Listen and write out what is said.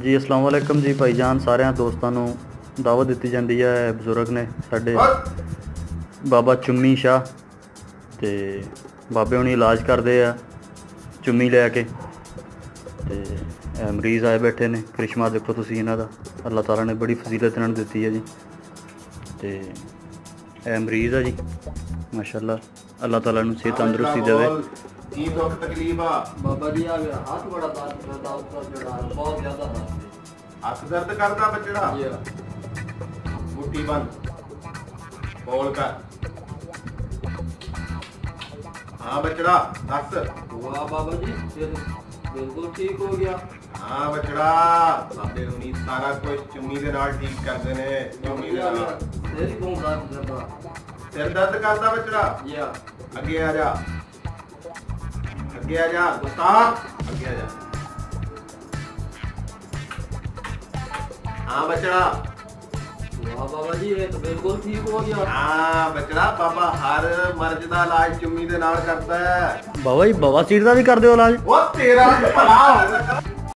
ਜੀ अस्सलाम वालेकुम जी भाईजान सारिਆਂ ਦੋਸਤਾਂ ਨੂੰ ਦਾਵਤ ਦਿੱਤੀ ਜਾਂਦੀ ਹੈ। ਬਜ਼ੁਰਗ ਨੇ ਸਾਡੇ ਬਾਬਾ ਚੁੰਮੀ ਸ਼ਾਹ ਤੇ ਬਾਬੇ ਹੁਣੀ ਇਲਾਜ ਕਰਦੇ ਆ ਚੁੰਮੀ ਲੈ ਕੇ ਤੇ ਮਰੀਜ਼ ਆਏ ਬੈਠੇ ਨੇ। ਕਰਿਸ਼ਮਾ ਦੇਖੋ ਤੁਸੀਂ ਇਹਨਾਂ ਦਾ, ਅੱਲਾਹ ਤਾਲਾ ਨੇ ਬੜੀ ਫਜ਼ੀਲਤ ਇਹਨਾਂ ਨੂੰ ਦਿੱਤੀ ਹੈ ਜੀ। ਤੇ ਇਹ ਮਰੀਜ਼ ਆ ਜੀ ਮਾਸ਼ਾਅੱਲਾ, ਅੱਲਾਹ ਤਾਲਾ ਨੂੰ ਸਿਹਤ ਤੰਦਰੁਸਤੀ ਦੇਵੇ। की दुख तकलीफ आ बाबा जी आ गया हाथ बड़ा दर्द करता ऊपर चढ़ा बहुत ज्यादा दर्द हथ दर्द करदा बचड़ा जी मुट्ठी बंद बोल कर हाँ बचड़ा दस वाह बाबा जी फिर बिल्कुल ठीक हो गया। हाँ बचड़ा बाबे हुनी सारा कुछ चुम्मी दे नाल ठीक करदे ने। चुम्मी दे नाल सिर ही बहुत दर्द करता सिर दर्द करदा बचड़ा जी अगे आ जा अगे आ जा उस्ताद अगे आ जा। हाँ बचड़ा वाह बाबा जी ये तो बिल्कुल ठीक हो गया। हाँ बचड़ा बाबा हर मर्ज दा इलाज चुम्मी दे नाल करदा है। ਬਾਬਾ ਜੀ ਬਵਾਸੀਰ ਦਾ ਵੀ ਕਰਦੇ ਹੋ ਇਲਾਜ? वो तेरा भला होगा।